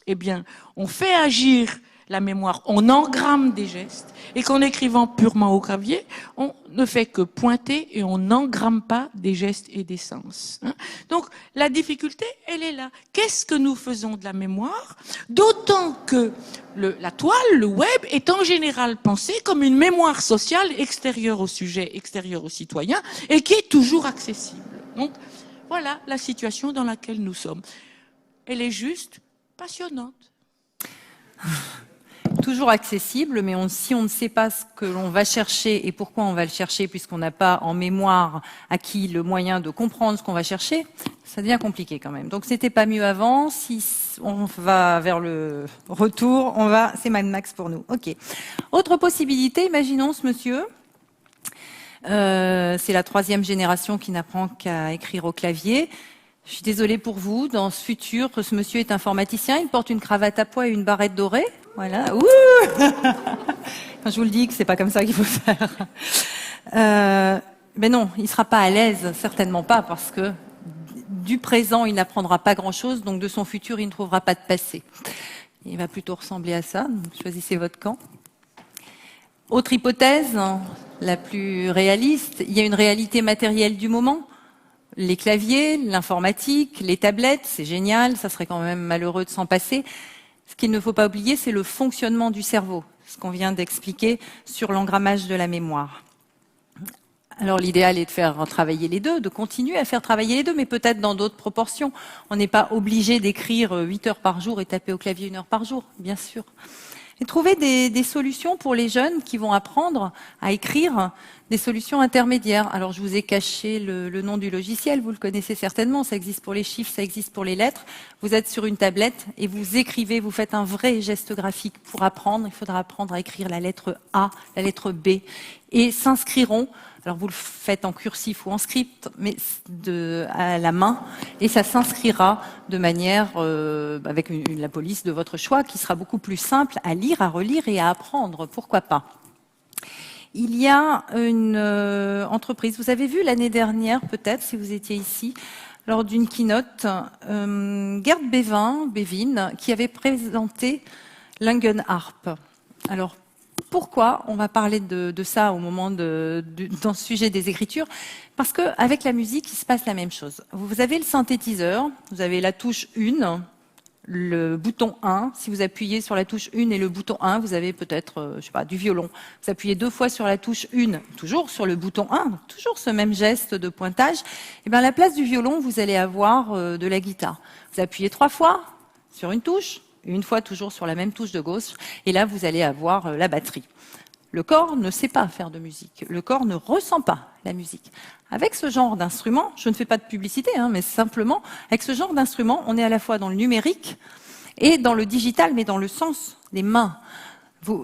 [SPEAKER 2] eh bien, on fait agir la mémoire, on engramme des gestes, et qu'en écrivant purement au clavier, on ne fait que pointer et on n'engramme pas des gestes et des sens. Donc, la difficulté, elle est là. Qu'est-ce que nous faisons de la mémoire? D'autant que la toile, le web, est en général pensé comme une mémoire sociale extérieure au sujet, extérieure au citoyen, et qui est toujours accessible. Donc, voilà la situation dans laquelle nous sommes. Elle est juste passionnante.
[SPEAKER 1] Toujours accessible, mais si on ne sait pas ce que l'on va chercher et pourquoi on va le chercher, puisqu'on n'a pas en mémoire acquis le moyen de comprendre ce qu'on va chercher, ça devient compliqué quand même. Donc c'était pas mieux avant. Si on va vers le retour, c'est Mad Max pour nous. Ok. Autre possibilité, imaginons ce monsieur. C'est la 3e génération qui n'apprend qu'à écrire au clavier. Je suis désolée pour vous. Dans ce futur, ce monsieur est informaticien. Il porte une cravate à pois et une barrette dorée. Voilà. Ouh je vous le dis que c'est pas comme ça qu'il faut faire. Mais non, il sera pas à l'aise, certainement pas, parce que du présent, il n'apprendra pas grand-chose, donc de son futur, il ne trouvera pas de passé. Il va plutôt ressembler à ça. Donc, choisissez votre camp. Autre hypothèse, la plus réaliste, il y a une réalité matérielle du moment. Les claviers, l'informatique, les tablettes, c'est génial, ça serait quand même malheureux de s'en passer. Ce qu'il ne faut pas oublier, c'est le fonctionnement du cerveau, ce qu'on vient d'expliquer sur l'engrammage de la mémoire. Alors l'idéal est de faire travailler les deux, de continuer à faire travailler les deux, mais peut-être dans d'autres proportions. On n'est pas obligé d'écrire 8 heures par jour et taper au clavier 1 heure par jour, bien sûr. Et trouver des solutions pour les jeunes qui vont apprendre à écrire, des solutions intermédiaires. Alors je vous ai caché le nom du logiciel, vous le connaissez certainement, ça existe pour les chiffres, ça existe pour les lettres. Vous êtes sur une tablette et vous écrivez, vous faites un vrai geste graphique pour apprendre. Il faudra apprendre à écrire la lettre A, la lettre B, et s'inscriront. Alors vous le faites en cursif ou en script, mais à la main, et ça s'inscrira de manière avec la police de votre choix, qui sera beaucoup plus simple à lire, à relire et à apprendre. Pourquoi pas? Il y a une entreprise, vous avez vu l'année dernière peut-être, si vous étiez ici, lors d'une keynote, Gerd Bevin, qui avait présenté Langenharp. Alors, pourquoi on va parler de ça au moment dans ce sujet des écritures? Parce qu'avec la musique, il se passe la même chose. Vous avez le synthétiseur, vous avez la touche 1, le bouton 1. Si vous appuyez sur la touche 1 et le bouton 1, vous avez peut-être, je sais pas, du violon. Vous appuyez 2 fois sur la touche 1, toujours sur le bouton 1, donc toujours ce même geste de pointage. Et bien à la place du violon, vous allez avoir de la guitare. Vous appuyez 3 fois sur une touche, une fois toujours sur la même touche de gauche, et là vous allez avoir la batterie. Le corps ne sait pas faire de musique, le corps ne ressent pas la musique. Avec ce genre d'instrument, je ne fais pas de publicité, mais simplement, avec ce genre d'instrument, on est à la fois dans le numérique et dans le digital, mais dans le sens des mains.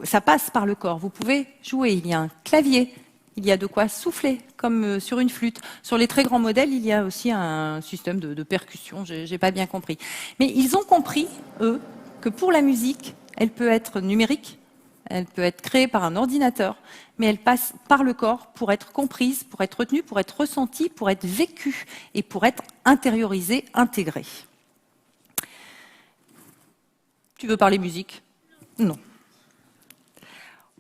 [SPEAKER 1] Ça passe par le corps, vous pouvez jouer, il y a un clavier, il y a de quoi souffler, comme sur une flûte. Sur les très grands modèles, il y a aussi un système de percussion, j'ai pas bien compris. Mais ils ont compris, eux, que pour la musique, elle peut être numérique, elle peut être créée par un ordinateur, mais elle passe par le corps pour être comprise, pour être retenue, pour être ressentie, pour être vécue et pour être intériorisée, intégrée. Tu veux parler musique? Non.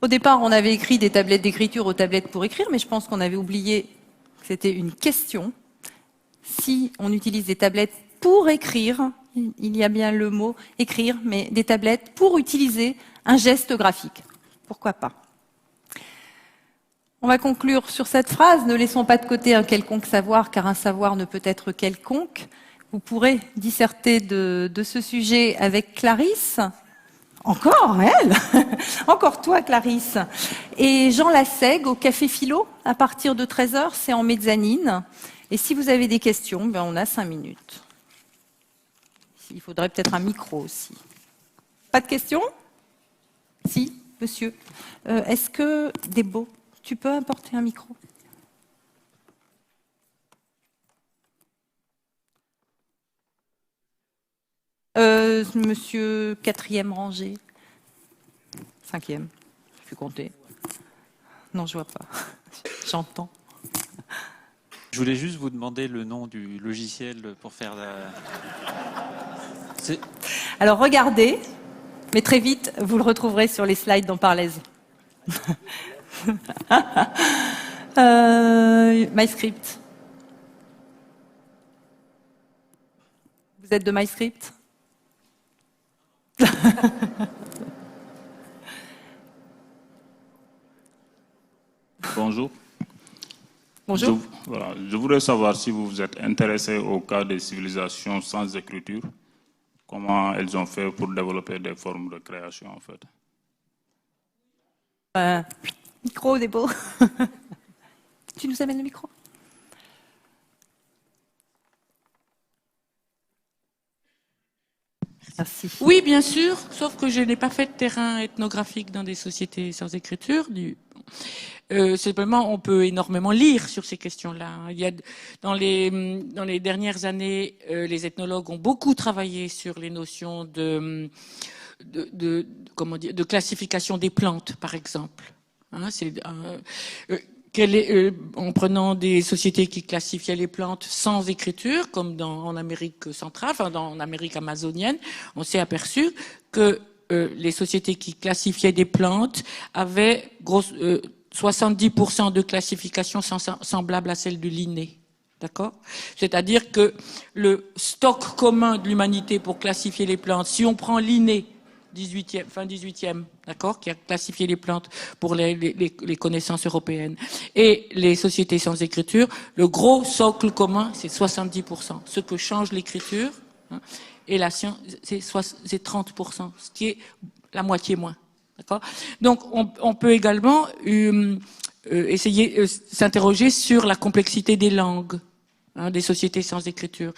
[SPEAKER 1] Au départ, on avait écrit des tablettes d'écriture aux tablettes pour écrire, mais je pense qu'on avait oublié que c'était une question. Si on utilise des tablettes pour écrire, il y a bien le mot écrire, mais des tablettes pour utiliser un geste graphique. Pourquoi pas? On va conclure sur cette phrase. Ne laissons pas de côté un quelconque savoir, car un savoir ne peut être quelconque. Vous pourrez disserter de ce sujet avec Clarisse. Encore, elle Encore toi, Clarisse. Et Jean Lassègue au Café Philo, à partir de 13h, c'est en mezzanine. Et si vous avez des questions, on a 5 minutes. Il faudrait peut-être un micro aussi. Pas de questions? Si, monsieur. Est-ce que, Débo, tu peux apporter un micro? Monsieur 4e rangée. 5e. plus compter. Non, je vois pas. J'entends.
[SPEAKER 3] Je voulais juste vous demander le nom du logiciel pour faire la...
[SPEAKER 1] Alors regardez, mais très vite, vous le retrouverez sur les slides dont parlait. MyScript. Vous êtes de MyScript?
[SPEAKER 4] Bonjour.
[SPEAKER 1] Bonjour.
[SPEAKER 4] Je voudrais savoir si vous vous êtes intéressé au cas des civilisations sans écriture, comment elles ont fait pour développer des formes de création en fait.
[SPEAKER 1] Micro, Débo. Tu nous amènes le micro? Merci.
[SPEAKER 2] Oui, bien sûr, sauf que je n'ai pas fait de terrain ethnographique dans des sociétés sans écriture. Simplement, on peut énormément lire sur ces questions-là. Il y a, dans les dernières années, les ethnologues ont beaucoup travaillé sur les notions de classification des plantes, par exemple. Hein, en prenant des sociétés qui classifiaient les plantes sans écriture, comme en Amérique centrale, en Amérique amazonienne, on s'est aperçu que les sociétés qui classifiaient des plantes avaient 70% de classification semblable à celle du Linné. D'accord? C'est-à-dire que le stock commun de l'humanité pour classifier les plantes, si on prend Linné, fin 18e, d'accord, qui a classifié les plantes pour les connaissances européennes, et les sociétés sans écriture, le gros socle commun, c'est 70%. Ce que change l'écriture, hein, et la science, c'est 30%, ce qui est la moitié moins. D'accord? Donc, on peut également essayer s'interroger sur la complexité des langues, hein, des sociétés sans écriture.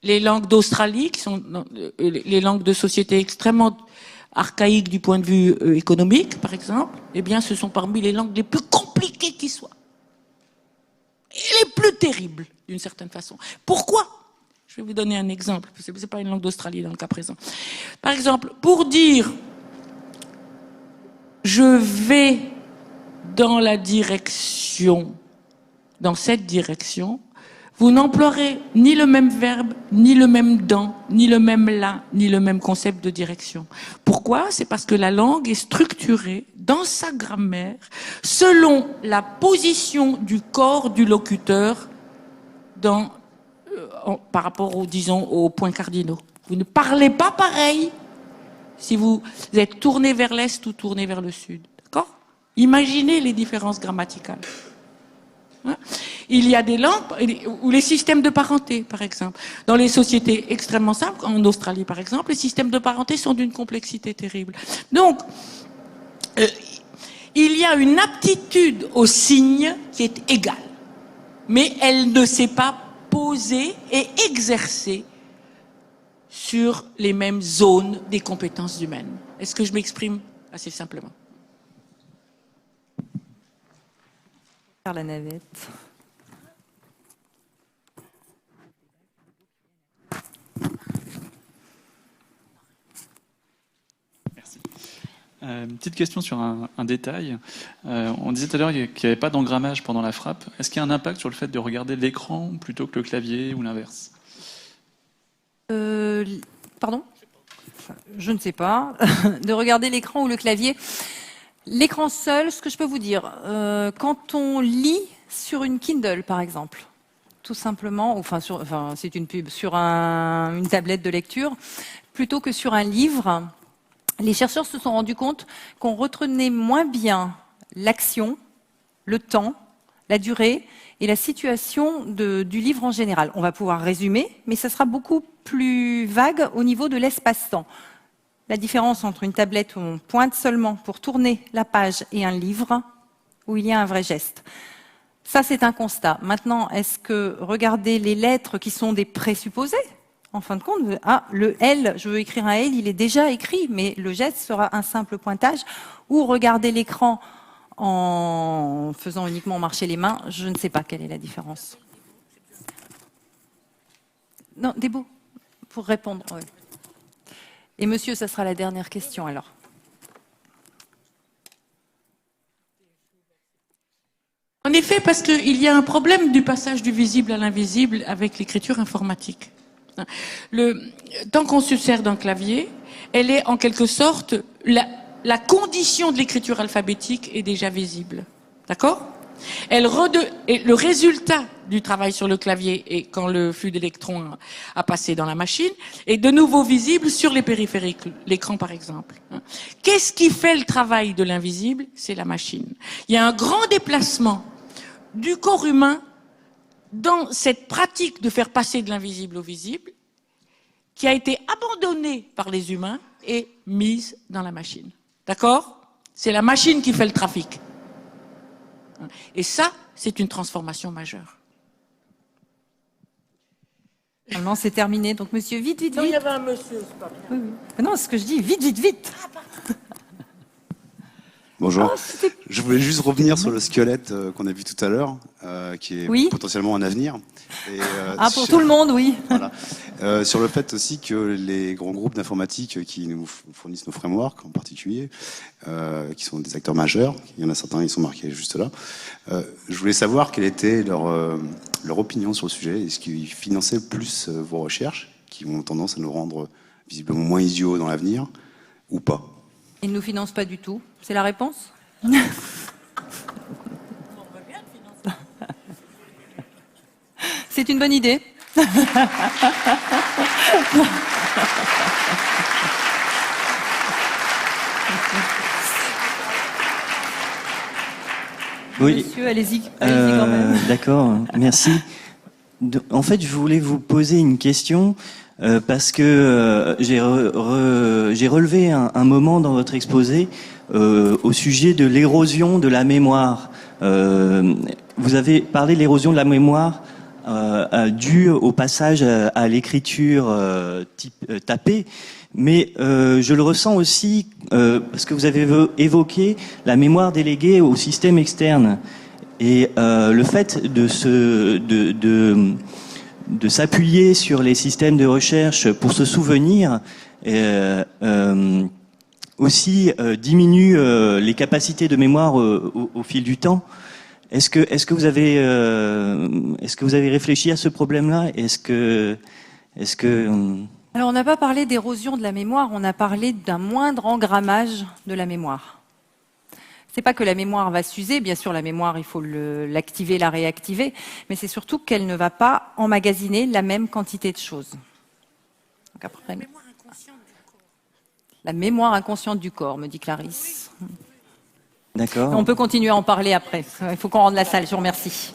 [SPEAKER 2] Les langues d'Australie, qui sont les langues de sociétés extrêmement archaïques du point de vue économique, par exemple, eh bien, ce sont parmi les langues les plus compliquées qui soient. Et les plus terribles, d'une certaine façon. Pourquoi? Je vais vous donner un exemple. Ce n'est pas une langue d'Australie dans le cas présent. Par exemple, pour dire « je vais dans cette direction », vous n'emploierez ni le même verbe, ni le même dans, ni le même là, ni le même concept de direction. Pourquoi? C'est parce que la langue est structurée dans sa grammaire selon la position du corps du locuteur par rapport aux points cardinaux. Vous ne parlez pas pareil si vous êtes tourné vers l'est ou tourné vers le sud. D'accord? Imaginez les différences grammaticales. Hein? Il y a des langues, ou les systèmes de parenté, par exemple. Dans les sociétés extrêmement simples, en Australie par exemple, les systèmes de parenté sont d'une complexité terrible. Donc, il y a une aptitude aux signes qui est égale, mais elle ne s'est pas posée et exercée sur les mêmes zones des compétences humaines. Est-ce que je m'exprime assez simplement?
[SPEAKER 1] Faire la navette.
[SPEAKER 3] Merci. Une petite question sur un détail. On disait tout à l'heure qu'il n'y avait pas d'engrammage pendant la frappe. Est-ce qu'il y a un impact sur le fait de regarder l'écran plutôt que le clavier ou l'inverse?
[SPEAKER 1] Pardon? Je ne sais pas. De regarder l'écran ou le clavier. L'écran seul, ce que je peux vous dire, quand on lit sur une Kindle, par exemple, tout simplement, c'est une pub, sur une tablette de lecture, plutôt que sur un livre, les chercheurs se sont rendus compte qu'on retenait moins bien l'action, le temps, la durée et la situation du livre en général. On va pouvoir résumer, mais ça sera beaucoup plus vague au niveau de l'espace-temps. La différence entre une tablette où on pointe seulement pour tourner la page et un livre où il y a un vrai geste. Ça, c'est un constat. Maintenant, est-ce que regarder les lettres qui sont des présupposés, en fin de compte, le L, je veux écrire un L, il est déjà écrit, mais le geste sera un simple pointage, ou regarder l'écran en faisant uniquement marcher les mains, je ne sais pas quelle est la différence. Non, Débo, pour répondre. Ouais. Et monsieur, ça sera la dernière question alors.
[SPEAKER 2] En effet, parce qu'il y a un problème du passage du visible à l'invisible avec l'écriture informatique. Tant qu'on se sert d'un clavier, elle est en quelque sorte, la condition de l'écriture alphabétique est déjà visible. D'accord ? Et le résultat du travail sur le clavier, et quand le flux d'électrons a passé dans la machine, est de nouveau visible sur les périphériques, l'écran par exemple. Qu'est-ce qui fait le travail de l'invisible ? C'est la machine. Il y a un grand déplacement du corps humain dans cette pratique de faire passer de l'invisible au visible, qui a été abandonnée par les humains et mise dans la machine. D'accord ? C'est la machine qui fait le trafic. Et ça, c'est une transformation majeure.
[SPEAKER 1] Finalement, c'est terminé. Donc, monsieur, vite, vite,
[SPEAKER 2] Non, il y
[SPEAKER 1] vite.
[SPEAKER 2] avait un monsieur, c'est pas bien.
[SPEAKER 1] Oui, oui. Non, c'est ce que je dis, vite, vite, vite.
[SPEAKER 5] Bonjour.
[SPEAKER 1] Oh, c'était-
[SPEAKER 5] Je voulais juste revenir sur le squelette qu'on a vu tout à l'heure, qui est
[SPEAKER 1] Oui.
[SPEAKER 5] potentiellement un avenir. Et,
[SPEAKER 1] Ah, pour tout le monde, oui.
[SPEAKER 5] Voilà. Sur le fait aussi que les grands groupes d'informatique qui nous fournissent nos frameworks en particulier, qui sont des acteurs majeurs, il y en a certains, ils sont marqués juste là. Je voulais savoir quelle était leur opinion sur le sujet. Est-ce qu'ils finançaient plus vos recherches, qui ont tendance à nous rendre visiblement moins idiots dans l'avenir, ou pas?
[SPEAKER 1] Ils ne nous financent pas du tout. C'est la réponse ? C'est une bonne idée.
[SPEAKER 6] Oui.
[SPEAKER 1] Monsieur, allez-y quand même.
[SPEAKER 6] D'accord, merci. En fait, je voulais vous poser une question parce que j'ai relevé un moment dans votre exposé au sujet de l'érosion de la mémoire. Vous avez parlé de l'érosion de la mémoire due au passage à l'écriture tapée, mais je le ressens aussi parce que vous avez évoqué la mémoire déléguée au système externe. Et le fait de s'appuyer sur les systèmes de recherche pour se souvenir aussi diminue les capacités de mémoire au fil du temps. Est-ce que vous avez réfléchi à ce problème-là?
[SPEAKER 1] Alors, on n'a pas parlé d'érosion de la mémoire, on a parlé d'un moindre engrammage de la mémoire. C'est pas que la mémoire va s'user, bien sûr la mémoire il faut l'activer, la réactiver, mais c'est surtout qu'elle ne va pas emmagasiner la même quantité de choses. Donc après, la mémoire inconsciente du corps, me dit Clarisse.
[SPEAKER 6] D'accord.
[SPEAKER 1] On peut continuer à en parler après. Il faut qu'on rende la salle, je vous remercie.